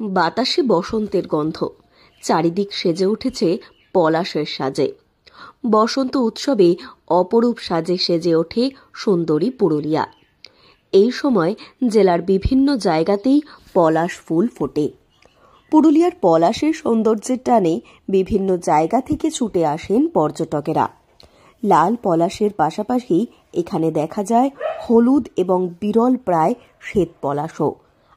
বাতাসে বসন্তের গন্ধ, চারিদিক সেজে উঠেছে পলাশের সাজে। বসন্ত উৎসবে অপরূপ সাজে সেজে ওঠে সুন্দরী পুরুলিয়া। এই সময় জেলার বিভিন্ন জায়গাতেই পলাশ ফুল ফোটে। পুরুলিয়ার পলাশের সৌন্দর্যের টানে বিভিন্ন জায়গা থেকে ছুটে আসেন পর্যটকেরা। লাল পলাশের পাশাপাশি এখানে দেখা যায় হলুদ এবং বিরল প্রায় শ্বেত পলাশও।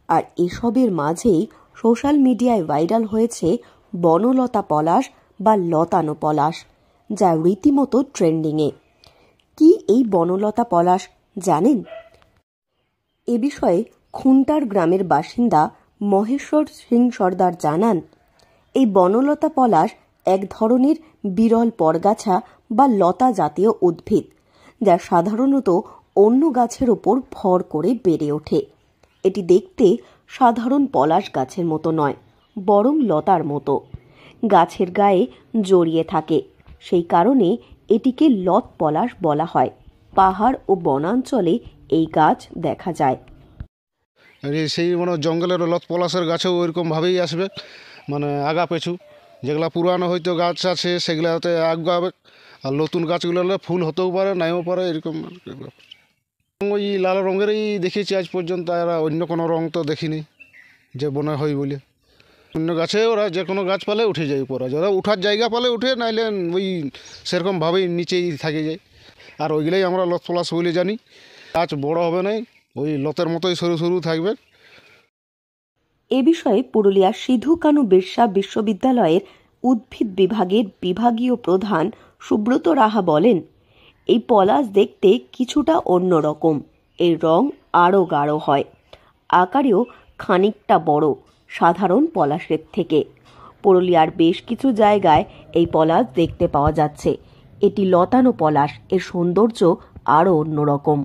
আর এসবের মাঝেই সোশ্যাল মিডিয়ায় ভাইরাল হয়েছে বনলতা পলাশ বা লতানো পলাশ, যা রীতিমতো ট্রেন্ডিংয়ে। কি এই বনলতা পলাশ জানেন? এ বিষয়ে খুন্টার গ্রামের বাসিন্দা মহেশ্বর সিং সর্দার জানান, এই বনলতা পলাশ এক ধরনের বিরল পরগাছা বা লতা জাতীয় উদ্ভিদ, যা সাধারণত অন্য গাছের ওপর ভর করে বেড়ে ওঠে। এটি দেখতে সাধারণ পলাশ গাছের মতো নয়, বরং লতার মতো গাছের গায়ে জড়িয়ে থাকে। সেই কারণে এটিকে লত পলাশ বলা হয়। পাহাড় ও বনাঞ্চলে এই গাছ দেখা যায়। সেই জঙ্গলের লত পলাশের গাছেও ওইরকমভাবেই আসবে, আগা পেছু। যেগুলা পুরানো হয়তো গাছ আছে সেগুলাতে আগাবে, আর নতুন গাছগুলো হলে ফুল হতেও পারে নাইও পারে, এরকম। ওই লাল রঙেরই দেখেছি আজ পর্যন্ত, এরা অন্য কোনো রং তো দেখিনি যে বনে হয় বলে। অন্য গাছে ওরা যে কোনো গাছ পালে উঠে যায় উপরে, যারা উঠার জায়গা পালে উঠে, নাইলে ওই সেরকমভাবেই নিচেই থাকে যায়। আর ওইগুলোই আমরা লত পলাশ বলে জানি। গাছ বড় হবে না, ওই লতের মতোই সরু সরু থাকবে। এ বিষয়ে পুরুলিয়ার সিধু কানু বিরসা বিশ্ববিদ্যালয়ের উদ্ভিদ বিভাগের বিভাগীয় প্রধান সুব্রত রাহা বলেন, এই পলাশ দেখতে কিছুটা অন্যরকম। এর রং আরও গাঢ় হয়, আকারেও খানিকটা বড় সাধারণ পলাশের থেকে। পুরুলিয়ার বেশ কিছু জায়গায় এই পলাশ দেখতে পাওয়া যাচ্ছে। এটি লতানো পলাশ, এর সৌন্দর্য আরও অন্যরকম।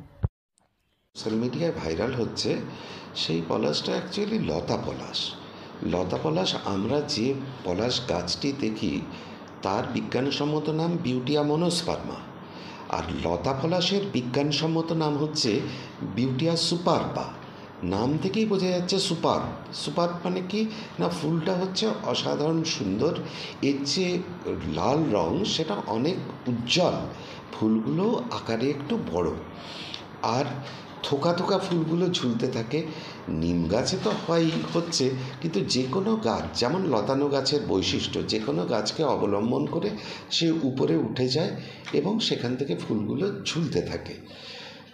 সোশ্যাল মিডিয়ায় ভাইরাল হচ্ছে সেই পলাশটা অ্যাকচুয়ালি লতা পলাশ। লতা পলাশ আমরা যে পলাশ গাছটি দেখি তার বিজ্ঞানসম্মত নাম বিউটিয়া মনোস্পার্মা, আর লতা পলাশের বিজ্ঞানসম্মত নাম হচ্ছে বিউটিয়া সুপারবা। নাম থেকেই বোঝা যাচ্ছে সুপার। সুপার মানে কি না, ফুলটা হচ্ছে অসাধারণ সুন্দর। এর যে লাল রং সেটা অনেক উজ্জ্বল, ফুলগুলো আকারে একটু বড়, আর থোকা থোকা ফুলগুলো ঝুলতে থাকে। নিম গাছে তো হচ্ছে, কিন্তু যে কোনো গাছ, যেমন লতানো গাছের বৈশিষ্ট্য, যে কোনো গাছকে অবলম্বন করে সে উপরে উঠে যায় এবং সেখান থেকে ফুলগুলো ঝুলতে থাকে।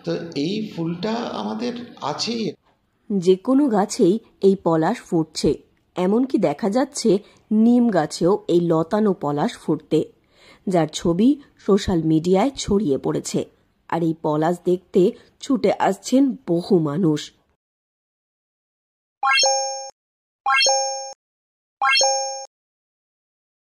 তো এই ফুলটা আমাদের আছেই। যে কোনো গাছেই এই পলাশ ফুটছে, এমনকি দেখা যাচ্ছে নিম গাছেও এই লতানো পলাশ ফুটতে, যার ছবি সোশ্যাল মিডিয়ায় ছড়িয়ে পড়েছে। আর এই পলাশ দেখতে ছুটে আসছেন বহু মানুষ।